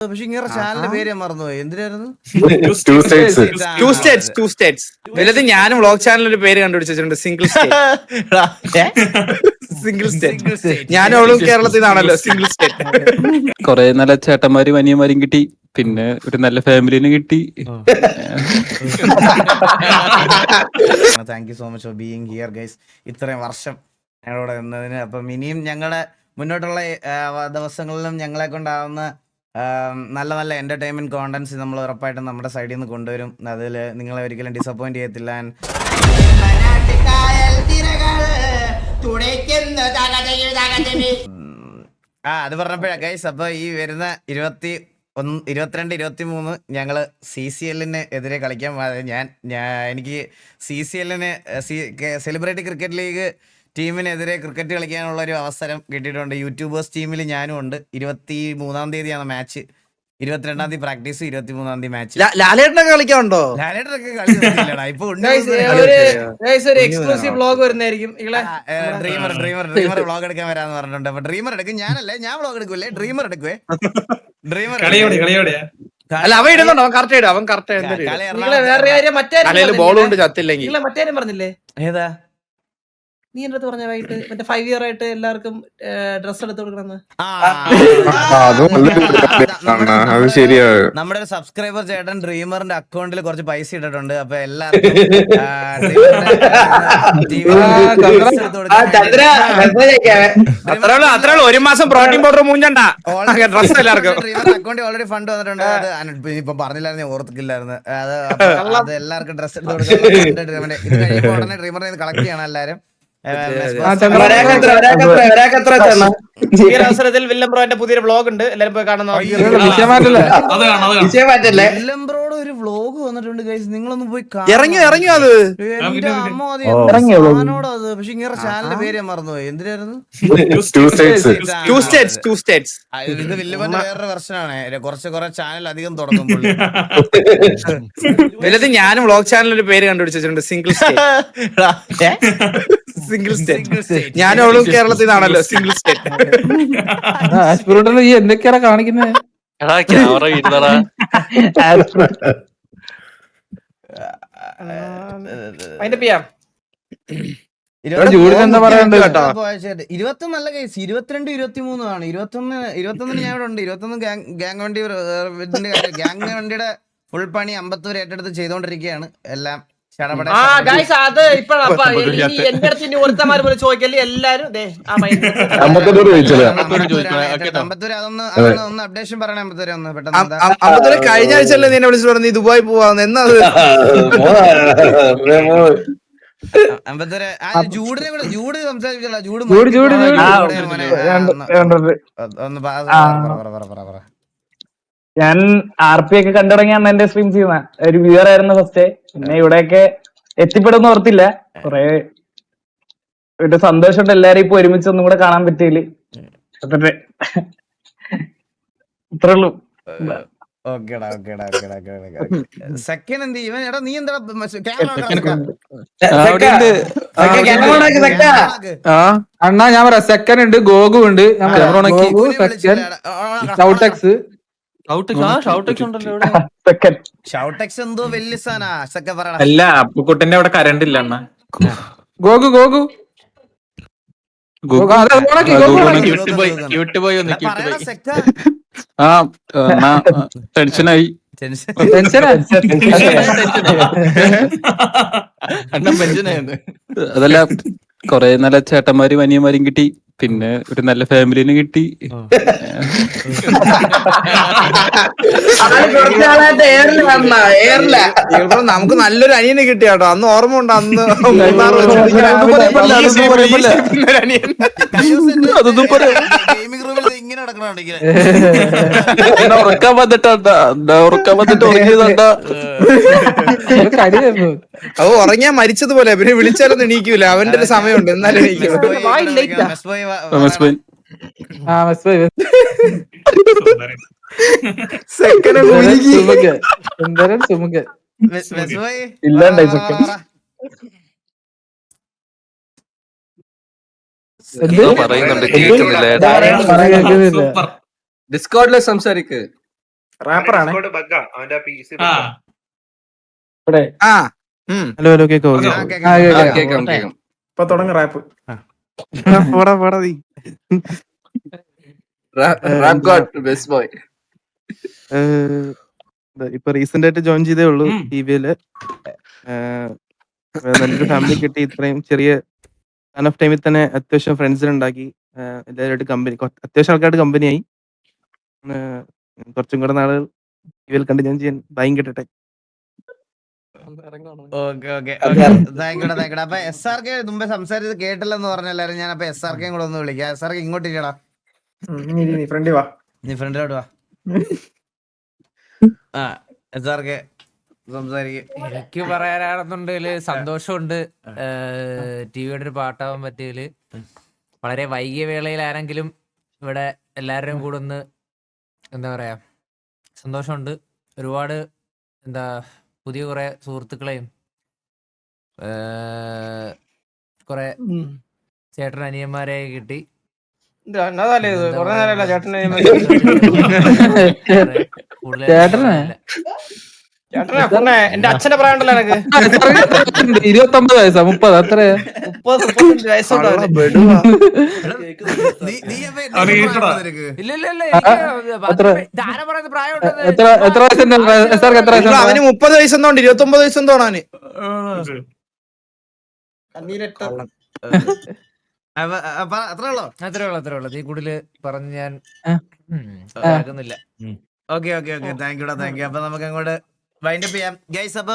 പക്ഷെ ഇങ്ങനെ ചാനലിന്റെ പേര് ഞാൻ മറന്നുപോയി. എന്തിനായിരുന്നു? ടു സ്റ്റേറ്റ്സ് ഇതിലത് ഞാനും വ്ളോഗ് ചാനലിൽ ഒരു പേര് കണ്ടുപിടിച്ചിട്ടുണ്ട്. Single state. ഞാനും അവളും കേരളത്തിൽ നിന്നാണല്ലോ. Single state. കൊറേ നല്ല ചേട്ടന്മാരും അനിയന്മാരും കിട്ടി, പിന്നെ ഒരു നല്ല ഫാമിലിനെ കിട്ടി. Thank you so much for being here guys. ഇത്രയും വർഷം ഞങ്ങളോട് നിന്നതിന്. അപ്പം ഇനിയും ഞങ്ങളുടെ മുന്നോട്ടുള്ള ദിവസങ്ങളിലും ഞങ്ങളെ കൊണ്ടാവുന്ന നല്ല നല്ല എന്റർടൈൻമെന്റ് കോണ്ടന്റ്സ് നമ്മൾ ഉറപ്പായിട്ടും നമ്മുടെ സൈഡിൽ നിന്ന് കൊണ്ടുവരും. അതിൽ നിങ്ങളെ ഒരിക്കലും ഡിസപ്പോയിന്റ് ചെയ്യത്തില്ല. അത് പറഞ്ഞപ്പോഴാ ഗൈസ്. അപ്പൊ ഈ വരുന്ന 22, 23 ഞങ്ങള് CCL എതിരെ കളിക്കാൻ എനിക്ക് CCL സെലിബ്രിറ്റി ക്രിക്കറ്റ് ലീഗ് ടീമിനെതിരെ ക്രിക്കറ്റ് കളിക്കാനുള്ള ഒരു അവസരം കിട്ടിയിട്ടുണ്ട്. യൂട്യൂബേഴ്സ് ടീമിൽ ഞാനും ഉണ്ട്. 23-ാം തീയതിയാണ് മാച്ച്. 22-ാം തീയതി പ്രാക്ടീസ്, 23-ാം തീയതി മാച്ച്. ലാലേട്ടനൊക്കെ കളിക്കാനുണ്ടോ? ലാലേട്ടനൊക്കെ കളിച്ചില്ലടാ. ഇപ്പൊ എക്സ്ക്ലൂസീവ് വ്ലോഗ് വരുന്നതായിരിക്കും. ഡ്രീമർ വ്ലോഗ് എടുക്കാൻ വരാന്ന് പറഞ്ഞിട്ടുണ്ട്. അപ്പൊ ഡ്രീമർ എടുക്കും. ഞാനല്ലേ, ഞാൻ വ്ലോഗ് എടുക്കൂലേ, ഡ്രീമർ എടുക്കുവേ. ഡ്രീമർ അല്ല, അവൻ ഇടുന്നുണ്ടോ? അവൻ കറക്റ്റ് ഇടും. അവൻ കറക്റ്റ് ബോളുണ്ട് ചത്തില്ലെങ്കിൽ. മറ്റേ പറഞ്ഞില്ലേ? ഏതാ നീ എന്റെ അടുത്ത് പറഞ്ഞ വൈകിട്ട് മറ്റേ 5 ഇയർ ആയിട്ട് എല്ലാവർക്കും ഡ്രസ് എടുത്ത് കൊടുക്കണമെന്ന്. അത് ശരിയാ. നമ്മുടെ ഒരു സബ്സ്ക്രൈബർ ചേട്ടൻ ഡ്രീമറിന്റെ അക്കൗണ്ടിൽ കുറച്ച് പൈസ ഇട്ടിട്ടുണ്ട്. അപ്പൊ എല്ലാവർക്കും അത്ര ഒരു മാസം പ്രോട്ടീൻ പൗഡർ മൂഞ്ചണ്ട. അക്കൗണ്ടിൽ ഓൾറെഡി ഫണ്ട് വന്നിട്ടുണ്ട്. അത് ഇപ്പൊ പറഞ്ഞില്ലായിരുന്നു, ഞാൻ ഓർത്തില്ലായിരുന്നു. അത് എല്ലാവർക്കും ഡ്രസ് എടുത്ത് കൊടുക്കാൻ ഇത് കഴിയുമ്പോൾ ഉടനെ ഡ്രീമറിനെ കളക്ട് ചെയ്യണം എല്ലാരും. ഈ അവസരത്തിൽ വില്ലം ബ്രോന്റെ പുതിയൊരു വ്ലോഗ് ഉണ്ട്, എല്ലാരും പോയി കാണുന്ന. വില്ലം ബ്രോയുടെ ഒരു വ്ലോഗ് വന്നിട്ടുണ്ട് ഗൈസ്. നിങ്ങളൊന്ന് പോയി ഇറങ്ങി അത് സാധനോടത്. പക്ഷെ ഇങ്ങനെ ചാനലിന്റെ പേര് ഞാൻ മറന്നുപോയി. എന്തിനായിരുന്നു? ഇത് വില്ലുമന്റെ വേറൊരു വെർഷനാണ്. കുറെ ചാനൽ അധികം തുടങ്ങുമ്പോൾ ഇതിലത് ഞാനും വ്ളോഗ് ചാനലിൽ ഒരു പേര് കണ്ടുപിടിച്ചിട്ടുണ്ട്. Single state. ഞാനും അവളും കേരളത്തിൽ നിന്നാണല്ലോ. Single state. ഈ എന്തൊക്കെയാണ് കാണിക്കുന്നത്? എന്താ പറയണ്ട കേട്ടോ. 21 നല്ല കേസ്. 22, 23 ആണ്. 21 ഞാൻ ഇവിടെ ഉണ്ട്. 21 ഗ്യാങ് വണ്ടിയുടെ ഫുൾ പണി അമ്പത്തൂർ ഏറ്റെടുത്ത് ചെയ്തോണ്ടിരിക്കുകയാണ്. എല്ലാം അത് എന്റെ അടുത്ത് ഇനി ഒരുത്തമാര് പോലെ ചോദിക്കല്ലേ എല്ലാരും. അമ്പത്തൂർ ഒന്ന് അപ്ഡേഷൻ പറയണേ. അമ്പത്തൂർ ഒന്ന് പെട്ടെന്ന്. കഴിഞ്ഞ ആഴ്ചയല്ലേ നിന്നെ വിളിച്ചു പറഞ്ഞു ദുബായി പോവാന്ന്. എന്നത് അമ്പത്തൂര് ജൂഡ് സംസാരിച്ചല്ല. ഞാൻ RP ഒക്കെ കണ്ടു തുടങ്ങിയാണ് എന്റെ സ്ട്രീം ചെയ്യുന്ന ഒരു വ്യൂവർ ആയിരുന്നു ഫസ്റ്റ്. പിന്നെ ഇവിടെയൊക്കെ എത്തിപ്പെടുന്ന ഓർത്തില്ല. കൊറേ ഒരു സന്തോഷമുണ്ട് എല്ലാരും ഇപ്പൊ ഒരുമിച്ച് ഒന്നും കൂടെ കാണാൻ പറ്റിയില്ല. ഇത്രേ ഉള്ളൂ. സെക്കൻഡ് എന്ത് ഇവൻ? എടാ നീ എന്താ അണ്ണാ ഞാൻ പറയാം, സെക്കൻഡ് ഉണ്ട്, ഗോഗു ഉണ്ട്, ഷൗട്ടെക്സ് ഷൗട്ടെക്സ് എന്തോ വലിയ സാധന. അല്ല, അപ്പുക്കുട്ടന്റെ അവിടെ കറണ്ട് ഇല്ല അണ്ണാ. ഗോഗു ടെൻഷനായി. അതല്ല, കൊറേ നല്ല ചേട്ടന്മാരും അനിയന്മാരും കിട്ടി, പിന്നെ ഒരു നല്ല ഫാമിലിനെ കിട്ടി. നമുക്ക് നല്ലൊരു അനിയനെ കിട്ടിയാട്ടോ. അന്ന് ഓർമ്മ ഉണ്ട്. അന്ന് ഗെയിമിംഗ് റൂമിൽ ഇങ്ങനെ ഉറക്കാൻ വന്നിട്ട് ഉറങ്ങിയതണ്ട. അവ ഉറങ്ങിയാ മരിച്ചതുപോലെ. പിന്നെ വിളിച്ചാലൊന്നും എണീക്കൂല. അവന്റെ ഒരു സമയമുണ്ട്, എന്നാലും എണീക്കും. ഡിസ്കോഡിലെ സംസാരിക്ക്. റാപ്പറാണ്. ഇവിടെ ആ ഹലോ ഹലോ കേക്കോ കേക്കാം കേക്കാം. ഇപ്പൊ തുടങ്ങും റാപ്പ്. പോടാ പോടാ നീ ബെസ്റ്റ് ബോയ്. ഇപ്പൊ റീസെന്റ് ആയിട്ട് ജോയിൻ ചെയ്തേ ഉള്ളൂ ടിവിയില്. നല്ലൊരു ഫാമിലി കിട്ടി. ഇത്രയും ചെറിയ ഓഫ് ടൈമിൽ തന്നെ അത്യാവശ്യം ഫ്രണ്ട്സിനെ ഉണ്ടാക്കി. എല്ലാവരുമായിട്ട് കമ്പനി, അത്യാവശ്യം ആൾക്കാരുടെ കമ്പനിയായി. കുറച്ചും കൂടെ നാളുകൾ ടിവിയിൽ കണ്ട് ഞാൻ ചെയ്യാൻ ഭയം കിട്ടട്ടെ. അപ്പൊ SRK മുമ്പേ സംസാരിച്ചത് കേട്ടില്ലെന്ന് പറഞ്ഞല്ലാരും. ഞാൻ അപ്പൊ SRK കൂടെ ഒന്ന് വിളിക്കാം. SRK ഇങ്ങോട്ട് ഇരിക്കടാ. നീ ഫ്രണ്ടി വാ. നീ ഫ്രണ്ടിലോട്ട് വാ. ആ SRK സംസാരിക്കും. എനിക്ക് പറയാനാണെന്നുണ്ടെങ്കില് സന്തോഷമുണ്ട് ടിവിയുടെ ഒരു പാട്ടാവാൻ പറ്റിയതില്. വളരെ വൈകിയ വേളയിലാണെങ്കിലും ഇവിടെ എല്ലാവരുടെയും കൂടെ ഒന്ന് എന്താ പറയാ സന്തോഷമുണ്ട്. ഒരുപാട് എന്താ പുതിയ കുറെ സുഹൃത്തുക്കളെയും കുറെ ചേട്ടൻ അനിയന്മാരെ കിട്ടി. എന്റെ അച്ഛനെ പറയാനുണ്ടല്ലോ എനിക്ക് 29 വയസ്സാ 30 അത്ര 30-35 വയസ്സുണ്ട് അവന്. ഇല്ല ഇല്ല ഇല്ല ധാര പറയുന്ന പ്രായമുണ്ടെന്ന്. എത്ര വയസ്സുണ്ട് എത്ര വയസ്സുണ്ട്? അവന് 30 വയസ്സെന്തോണ്ട് 29 വയസ്സെന്തോണ് അവന്. അത്രേ ഉള്ളൂ. ഈ കൂടുതൽ പറഞ്ഞ് ഞാൻ ആകുന്നില്ല. Okay thank you. അപ്പൊ നമുക്ക് അങ്ങോട്ട് വൈൻഡപ്പ് ചെയ്യാം ഗൈസ്. അപ്പൊ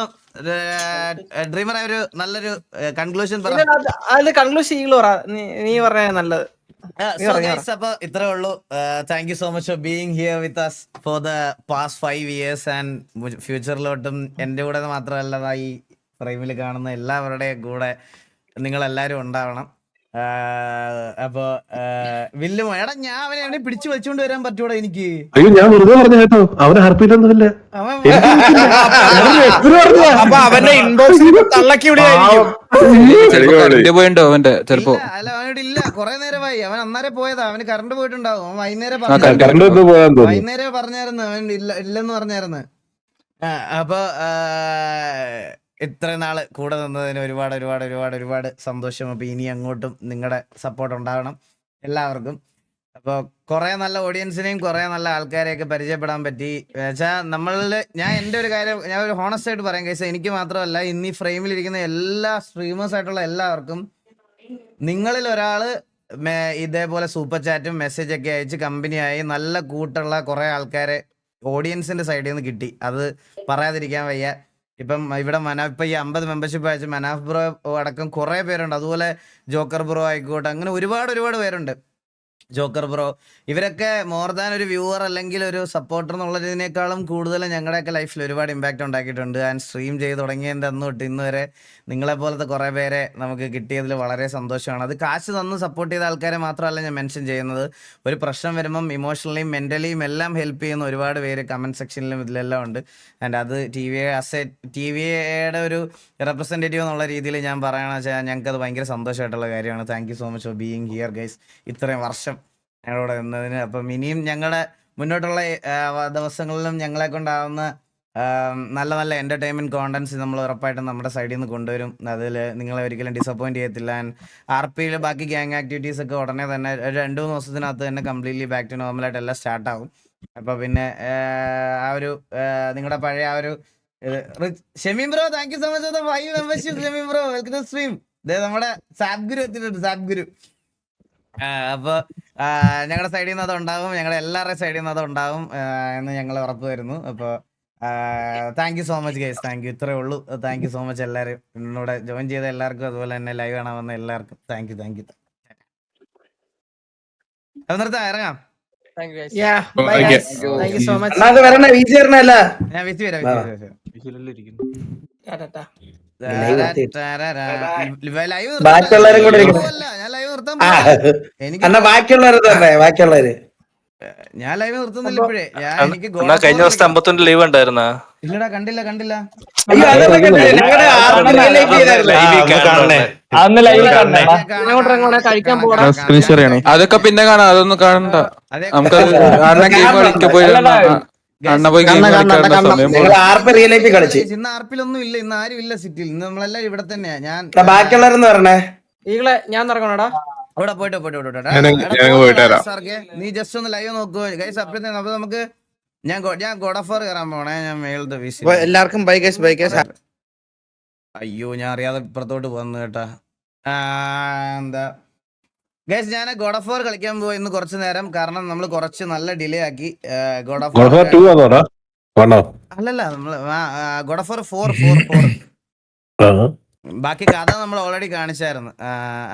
ഡ്രീമർ ഒരു നല്ലൊരു കൺക്ലൂഷൻ അതില് കൺക്ലൂഷൻ നീ പറഞ്ഞ നല്ലത്. അപ്പൊ ഇത്രേ ഉള്ളൂ. Thank you so much for being here with us for the past 5 years and ഫ്യൂച്ചറിലോട്ടും എന്റെ കൂടെ മാത്രമല്ല ഈ ഫ്രെയിമിൽ കാണുന്ന എല്ലാവരുടെയും കൂടെ നിങ്ങളെല്ലാരും ഉണ്ടാവണം. അപ്പൊ വില്ലും എടാ ഞാൻ അവനെ പിടിച്ചു വെച്ചോണ്ട് വരാൻ പറ്റൂടാ എനിക്ക്. അയ്യോ ഞാൻ വെറുതെ പറഞ്ഞു കേട്ടോ, അവന് ഹർപ്പിട്ടൊന്നുമില്ല. അപ്പൊ അവന്റെ ഇൻബോക്സിൽ തള്ളക്കി പോയിണ്ടോ അവന്റെ ചെലപ്പോ? അല്ല അവനോട് ഇല്ല, കൊറേ നേരമായി. അവൻ അന്നേരം പോയതാ. അവന് കറണ്ട് പോയിട്ടുണ്ടാവും. അവൻ വൈകുന്നേരം പറഞ്ഞായിരുന്നു. അവൻ ഇല്ലെന്ന് പറഞ്ഞായിരുന്നു. അപ്പൊ ഇത്രയും നാള് കൂടെ നിന്നതിന് ഒരുപാട് സന്തോഷം. അപ്പൊ ഇനി അങ്ങോട്ടും നിങ്ങളുടെ സപ്പോർട്ട് ഉണ്ടാവണം എല്ലാവർക്കും. അപ്പോൾ കുറെ നല്ല ഓഡിയൻസിനെയും കുറെ നല്ല ആൾക്കാരെയൊക്കെ പരിചയപ്പെടാൻ പറ്റി. വെച്ചാൽ ഞാൻ എൻ്റെ ഒരു കാര്യം ഞാൻ ഒരു ഹോണസ്റ്റ് ആയിട്ട് പറയാം കേസ്. എനിക്ക് മാത്രമല്ല ഇന്ന് ഈ ഫ്രെയിമിലിരിക്കുന്ന എല്ലാ സ്ട്രീമേഴ്സ് ആയിട്ടുള്ള എല്ലാവർക്കും നിങ്ങളിൽ ഒരാള് ഇതേപോലെ സൂപ്പർ ചാറ്റും മെസ്സേജൊക്കെ അയച്ച് കമ്പനിയായി നല്ല കൂട്ടുള്ള കുറെ ആൾക്കാരെ ഓഡിയൻസിന്റെ സൈഡിൽ നിന്ന് കിട്ടി. അത് പറയാതിരിക്കാൻ വയ്യ. ഇപ്പം ഇവിടെ ഇപ്പൊ ഈ 50 മെമ്പർഷിപ്പ് അയച്ച് മനാഫ് ബ്രോ അടക്കം കുറെ പേരുണ്ട്. അതുപോലെ ജോക്കർ ബ്രോ ആയിക്കോട്ടെ, അങ്ങനെ ഒരുപാട് പേരുണ്ട്. ജോക്കർ ബ്രോ ഇവരൊക്കെ മോർ ദാൻ ഒരു വ്യൂവർ അല്ലെങ്കിൽ ഒരു സപ്പോർട്ടർ എന്നുള്ളതിനേക്കാളും കൂടുതൽ ഞങ്ങളുടെയൊക്കെ ലൈഫിൽ ഒരുപാട് ഇമ്പാക്റ്റ് ഉണ്ടാക്കിയിട്ടുണ്ട്. ആൻഡ് സ്ട്രീം ചെയ്ത് തുടങ്ങിയതിൻ്റെ അന്ന് തൊട്ട് ഇന്ന് വരെ നിങ്ങളെപ്പോലത്തെ കുറേ പേരെ നമുക്ക് കിട്ടിയതിൽ വളരെ സന്തോഷമാണ്. അത് കാശ് തന്ന് സപ്പോർട്ട് ചെയ്ത ആൾക്കാരെ മാത്രമല്ല ഞാൻ മെൻഷൻ ചെയ്യുന്നത്. ഒരു പ്രശ്നം വരുമ്പം ഇമോഷണലിയും മെൻ്റലിയും എല്ലാം ഹെൽപ്പ് ചെയ്യുന്ന ഒരുപാട് പേര് കമൻറ്റ് സെക്ഷനിലും ഇതിലെല്ലാം ഉണ്ട്. ആൻഡ് അത് ടി വിയുടെ ഒരു റെപ്രസെൻറ്റേറ്റീവ് എന്നുള്ള രീതിയിൽ ഞാൻ പറയുകയാണെന്ന് വെച്ചാൽ ഞങ്ങൾക്കത് ഭയങ്കര സന്തോഷമായിട്ടുള്ള കാര്യമാണ്. Thank you so much for being here guys, ഇത്രയും വർഷം ഞങ്ങളോട് നിന്നതിന്. അപ്പം ഇനിയും ഞങ്ങളുടെ മുന്നോട്ടുള്ള ദിവസങ്ങളിലും ഞങ്ങളെ കൊണ്ടാവുന്ന നല്ല നല്ല എൻ്റർടൈൻമെൻറ്റ് കോണ്ടൻസ് നമ്മൾ ഉറപ്പായിട്ടും നമ്മുടെ സൈഡിൽ നിന്ന് കൊണ്ടുവരും. അതിൽ നിങ്ങളെ ഒരിക്കലും ഡിസപ്പോയിൻറ്റ് ചെയ്യത്തില്ല. ആൻഡ് RPയിൽ ബാക്കി ഗ്യാങ് ആക്ടിവിറ്റീസ് ഒക്കെ ഉടനെ തന്നെ 2-3 ദിവസത്തിനകത്ത് തന്നെ കംപ്ലീറ്റ്ലി ബാക്ക് ടു നോർമലായിട്ട് എല്ലാം സ്റ്റാർട്ടാകും. അപ്പോൾ പിന്നെ ആ ഒരു നിങ്ങളുടെ പഴയ ആ ഒരു Shameem bro thank you so much for 5 membership. Shameem bro welcome to stream. നമ്മുടെ സാബ് ഗുരു എത്തിയിട്ടുണ്ട്, സാബ് ഗുരു. അപ്പോൾ ഞങ്ങളുടെ സൈഡിൽ നിന്ന് അതുണ്ടാകും, ഞങ്ങളുടെ എല്ലാവരുടെയും സൈഡിൽ നിന്ന് അതുണ്ടാകും എന്ന് ഞങ്ങൾ ഉറപ്പ് വരുന്നു. അപ്പോൾ thank you so much guys, thank you. ഇത്രേ ഉള്ളൂ. താങ്ക് യു സോ മച്ച് എല്ലാവരും എന്നോട് ജോയിൻ ചെയ്ത എല്ലാവർക്കും, അതുപോലെ തന്നെ ലൈവ് കാണാൻ വന്ന എല്ലാവർക്കും താങ്ക് യു. അത് നിർത്താം, ഇറങ്ങാം. ഞാൻ വിസി വരാം. ബാക്കിയുള്ളവരും കൂടെ ഞാൻ ലൈവ് നിർത്താൻ ബാക്കിയുള്ളവര് ഞാൻ ലൈവ് നിർത്തുന്നില്ല ഇപ്പോഴേ. എനിക്ക് കഴിഞ്ഞ ദിവസത്തെ 51 ലീവ് ഉണ്ടായിരുന്നാ? ഇല്ലടാ, കണ്ടില്ല. അതൊക്കെ പിന്നെ കാണാം, അതൊന്നും കാണണ്ട. നമുക്ക് ഗെയിം കളിക്കാൻ പോയി അണ്ണ പോയി game കളിക്കാനുള്ള സമയം ഞങ്ങൾ ആർപ്പ് റിയൽ ലൈഫിൽ കളിച്ച് ഇന്ന് ആർപ്പിലൊന്നും ഇല്ല, ഇന്ന് ആരും ഇല്ല സിറ്റിയിൽ, ഇന്ന് നമ്മളെല്ലാം ഇവിടെ തന്നെയാ. ഞാൻ ബാക്കിയുള്ളവരെന്ന് പറഞ്ഞേ ഈകളെ ഞാൻ ഇറങ്ങണടാ. അവിടെ പോയിട്ട് നീ ജസ്റ്റ് ഒന്ന് ലൈവ് നോക്കുക ഗൈസ്. അപ്പോഴത്തേക്കും അപ്പൊ നമുക്ക് ഞാൻ ഗോഡ് ഓഫ് വാർ കയറാൻ പോണേ. ഞാൻ മേളത്തെ അപ്പൊ എല്ലാവർക്കും ബൈ ഗൈസ്. അയ്യോ ഞാൻ അറിയാതെ ഇപ്പുറത്തോട്ട് പോന്നു കേട്ടാ. എന്താ ഗൈസ്, ഞാൻ ഗോഡ് ഓഫ് വാർ കളിക്കാൻ പോയി ഇന്ന് കുറച്ചു നേരം. കാരണം നമ്മൾ കുറച്ച് നല്ല ഡിലേ ആക്കി. ഗോഡ് ഓഫ് വാർ 2 ആണോടാ? 1 അല്ലല്ല, നമ്മള് ഗോഡ് ഓഫ് വാർ 4 ബാക്കി കഥ നമ്മൾ ഓൾറെഡി കാണിച്ചായിരുന്നു.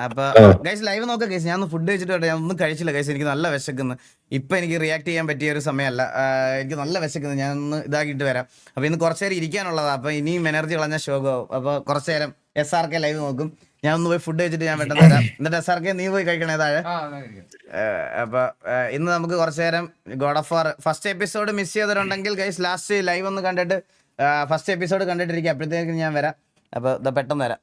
അപ്പൊ ഗൈസ് ലൈവ് നോക്കാം ഗൈസ്. ഞാൻ ഫുഡ് കഴിച്ചിട്ട് ഞാൻ ഒന്നും കഴിച്ചില്ല ഗൈസ്. എനിക്ക് നല്ല വിശക്കുന്നു. ഇപ്പൊ എനിക്ക് റിയാക്ട് ചെയ്യാൻ പറ്റിയ ഒരു സമയമല്ല. എനിക്ക് നല്ല വിശക്കുന്നു. ഞാൻ ഒന്ന് ഇതാക്കിയിട്ട് വരാം. അപ്പൊ ഇന്ന് കുറച്ചു നേരം ഇരിക്കാനുള്ളതാ. അപ്പൊ ഇനിയും എനർജി കളഞ്ഞ ശോകമാവും. അപ്പൊ കുറച്ചു നേരം SRK ലൈവ് നോക്കും. ഞാൻ ഒന്ന് പോയി ഫുഡ് കഴിച്ചിട്ട് ഞാൻ പെട്ടെന്ന് വരാം. എന്നിട്ട് SRK നീ പോയി കഴിക്കണേ താഴെ. അപ്പൊ ഇന്ന് നമുക്ക് കുറച്ചു നേരം God of war first episode miss ചെയ്തിട്ടുണ്ടെങ്കിൽ ഗൈസ് ലാസ്റ്റ് ലൈവ് ഒന്ന് കണ്ടിട്ട് ഫസ്റ്റ് എപ്പിസോഡ് കണ്ടിട്ടിരിക്കുക. അപ്പോഴത്തേക്കും ഞാൻ വരാം. അപ്പൊ പെട്ടെന്ന് വരാം.